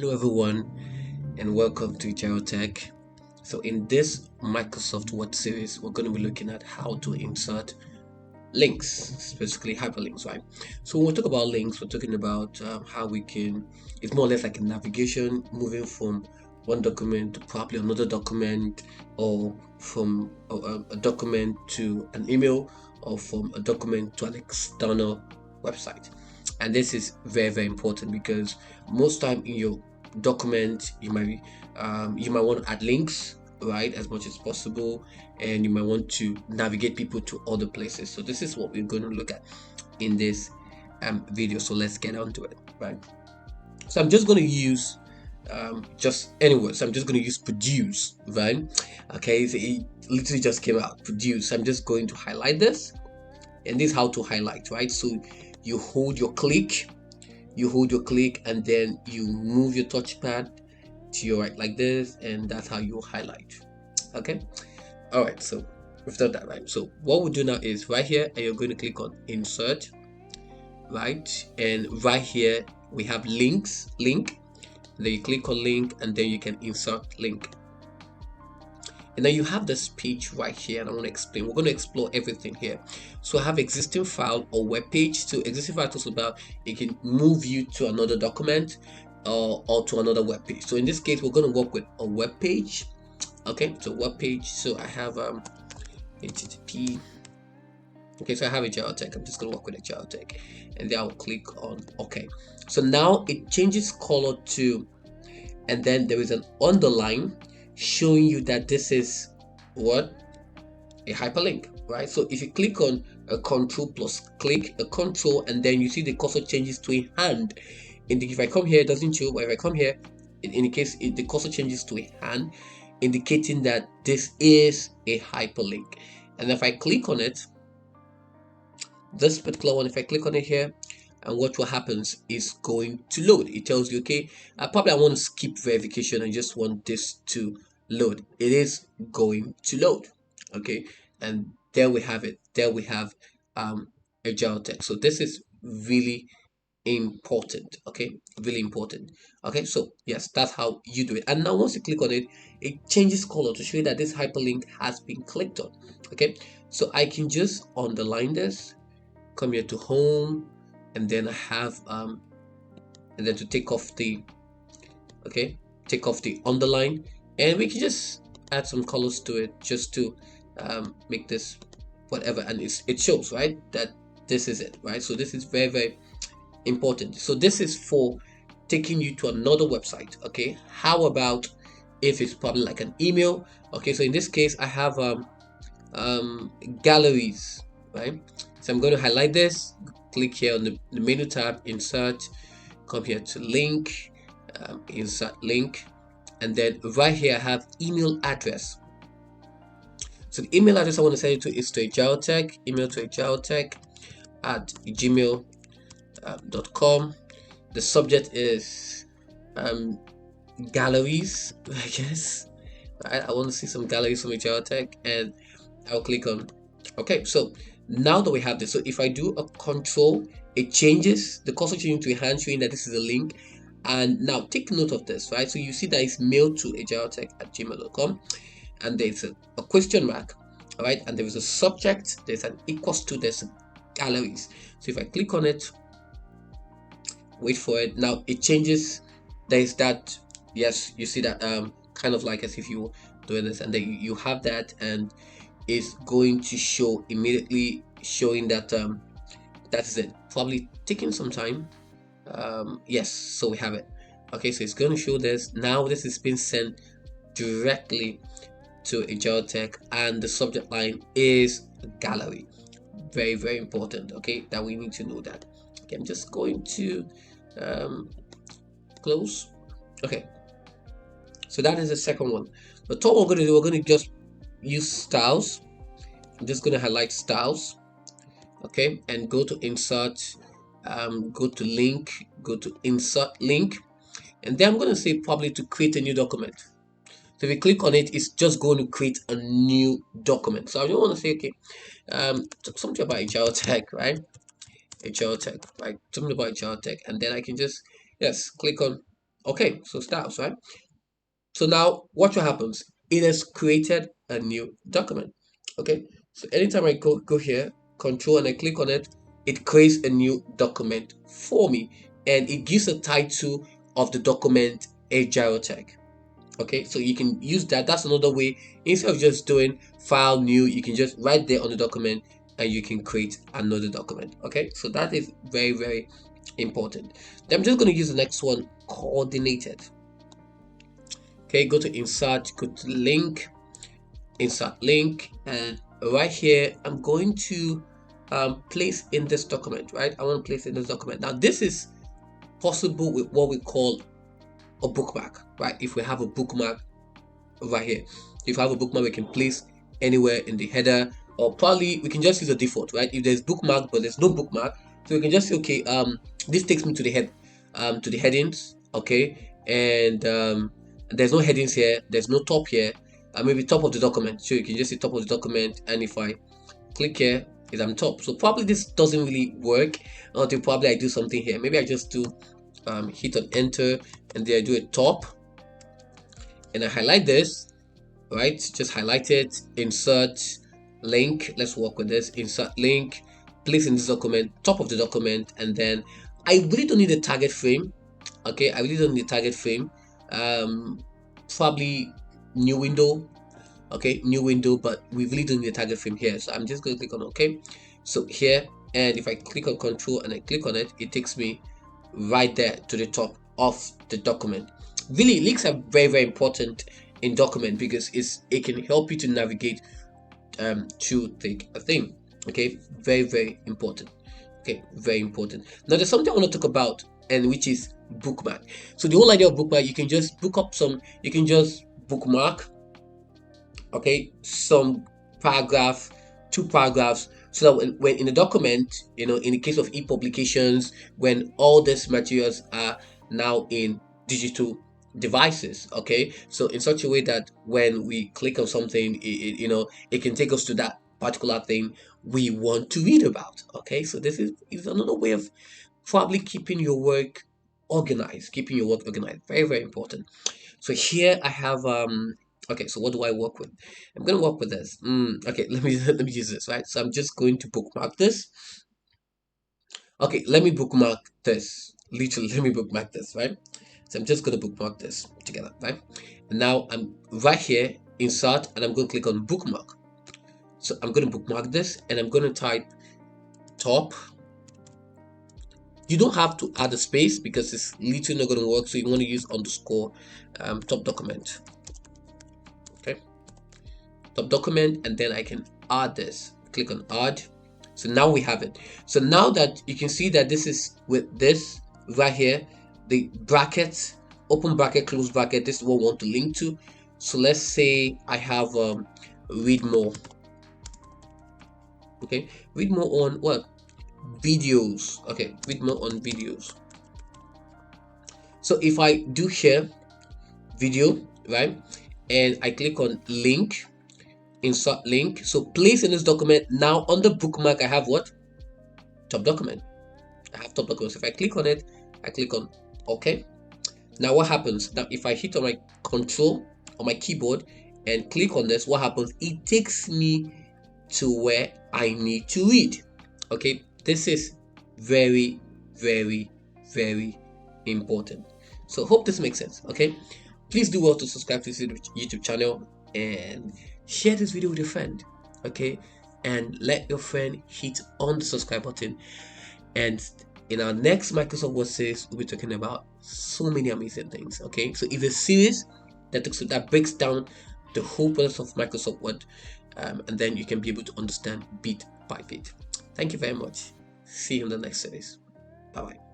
Hello everyone and welcome to Ajiro Tech. So in this Microsoft Word series, we're going to be looking at how to insert links, specifically hyperlinks, right? So when we talk about links, we're talking about how we can, it's more or less like a navigation, moving from one document to probably another document, or from a document to an email, or from a document to an external website. And this is very, very important because most time in your document you might want to add links, right, as much as possible, and you might want to navigate people to other places. So this is what we're going to look at in this video. So let's get on to it, right? So I'm just going to use just any words. I'm just going to use produce, right? Okay, so it literally just came out, produce. I'm just going to highlight this, and this is how to highlight, right? So you hold your click, and then you move your touchpad to your right like this, and that's how you highlight. Okay, all right, so we've done that, right? So what we'll do now is right here, and you're going to click on insert, right? And right here we have link. Then you click on link, and then you can insert link. And then you have this page right here, and I want to explain. We're going to explore everything here. So I have existing file or web page. So existing file talks about it can move you to another document or to another web page. So in this case, we're going to work with a web page. Okay, so web page. So I have HTTP. Okay, so I have a Tech. I'm just going to work with a Tech, and then I'll click on OK. So now it changes color to, and then there is an underline showing you that this is what? A hyperlink, right? So if you click on a control plus click, a control, and then you see the cursor changes to a hand. And if I come here, it doesn't show, but if I come here, it indicates the cursor changes to a hand, indicating that this is a hyperlink. And if I click on it, this particular one, if I click on it here, and what happens is going to load. It tells you, okay, I want to skip verification and just want this to load. It is going to load. Okay, and there we have it. There we have Agile text. So this is really important. Okay, really important. Okay, so yes, that's how you do it. And now once you click on it, it changes color to show you that this hyperlink has been clicked on. Okay, so I can just underline this, come here to home, and then I have and then to take off the underline, and we can just add some colors to it just to make this whatever, and it shows, right, that this is it, right? So this is very, very important. So this is for taking you to another website. Okay, how about if it's probably like an email? Okay, so in this case I have galleries, right? So I'm going to highlight this, click here on the menu tab, insert, come here to link, insert link, and then right here I have email address. So the email address I want to send it to is to agiletech, email to agiletech at gmail.com. The subject is galleries, I guess. Right? I want to see some galleries from Agiletech, and I'll click on okay. So now that we have this, so if I do a control, it changes the cursor changing to a hand, showing that this is a link. And now take note of this, right? So you see that it's mailed to agiletech at gmail.com, and there's a question mark, all right, and there is a subject, there's an equals to, there's galleries. So if I click on it, wait for it, now it changes. There's that, yes, you see that kind of like as if you were doing this, and then you have that, and it's going to show immediately, showing that that's it. Probably taking some time. Yes, so we have it. Okay, so it's going to show this now. This is being sent directly to Agiletech, and the subject line is gallery. Very, very important. Okay, that we need to know that. Okay, I'm just going to close. Okay, so that is the second one. The third one we're going to do, we're going to just use styles. I'm just going to highlight styles, okay, and go to insert, go to link, go to insert link, and then I'm going to say probably to create a new document. So if you click on it, it's just going to create a new document. So I just want to say, okay, something about Agiletech, right? Agiletech, right? Something about Agiletech, and then I can just, yes, click on Okay, so styles, right? So now what happens? It has created a new document. Okay, so anytime I go here, control, and I click on it, it creates a new document for me, and it gives a title of the document Agile Tech. Okay, so you can use that. That's another way. Instead of just doing file new, you can just write there on the document and you can create another document. Okay, so that is very, very important. Then I'm just going to use the next one, coordinated. Okay, go to insert, go to link, insert link, and right here I'm going to place in this document. Right, I want to place in this document. Now this is possible with what we call a bookmark. Right, if we have a bookmark right here, if I have a bookmark, we can place anywhere in the header, or probably we can just use a default. Right, if there's bookmark but there's no bookmark, so we can just say, okay, this takes me to the head, to the headings. Okay, and there's no headings here, there's no top here, maybe top of the document, so you can just see top of the document, and if I click here, is I'm top. So probably this doesn't really work until probably I do something here. Maybe I just do hit on enter, and then I do a top, and I highlight this. Right, just highlight it, insert link. Let's work with this. Insert link, place in this document, top of the document, and then I really don't need a target frame. Okay, I really don't need a target frame. Probably new window. Okay, new window, but we really don't need a target frame here. So I'm just going to click on OK. So here, and if I click on control and I click on it, it takes me right there to the top of the document. Really, links are very, very important in document because it can help you to navigate to take a thing. Okay, very, very important. Okay, very important. Now there's something I want to talk about, and which is bookmark. So the whole idea of bookmark, you can just book up some, you can just bookmark, okay, some paragraph, two paragraphs, so that when in a document, in the case of e-publications, when all these materials are now in digital devices, okay, so in such a way that when we click on something, it can take us to that particular thing we want to read about. Okay, so this is another way of probably keeping your work organized, very, very important. So here I have okay, so what do I work with? I'm gonna work with this. Okay, let me let me use this, right? So I'm just going to bookmark this. Okay, let me bookmark this. Literally, let me bookmark this, right? So I'm just gonna bookmark this together, right? And now I'm right here, insert, and I'm gonna click on bookmark. So I'm gonna bookmark this, and I'm gonna type top. You don't have to add a space because it's literally not gonna work. So you want to use underscore top document. Okay, top document, and then I can add this. Click on add. So now we have it. So now that you can see that this is with this right here, the brackets, open bracket, close bracket, this is what we want to link to. So let's say I have read more. Okay, read more on what? Videos. Okay, read more on videos. So if I do here video, right, and I click on link, insert link, so place in this document. Now on the bookmark I have what? Top document. I have top document. So if I click on it, I click on OK. Now what happens? Now if I hit on my control on my keyboard and click on this, what happens? It takes me to where I need to read. Okay, this is very, very, very important. So hope this makes sense. Okay, please do well to subscribe to this YouTube channel and share this video with a friend. Okay, and let your friend hit on the subscribe button. And in our next Microsoft Word series, we'll be talking about so many amazing things. Okay, so it's a series that breaks down the whole process of Microsoft Word, and then you can be able to understand bit by bit. Thank you very much. See you in the next series. Bye bye.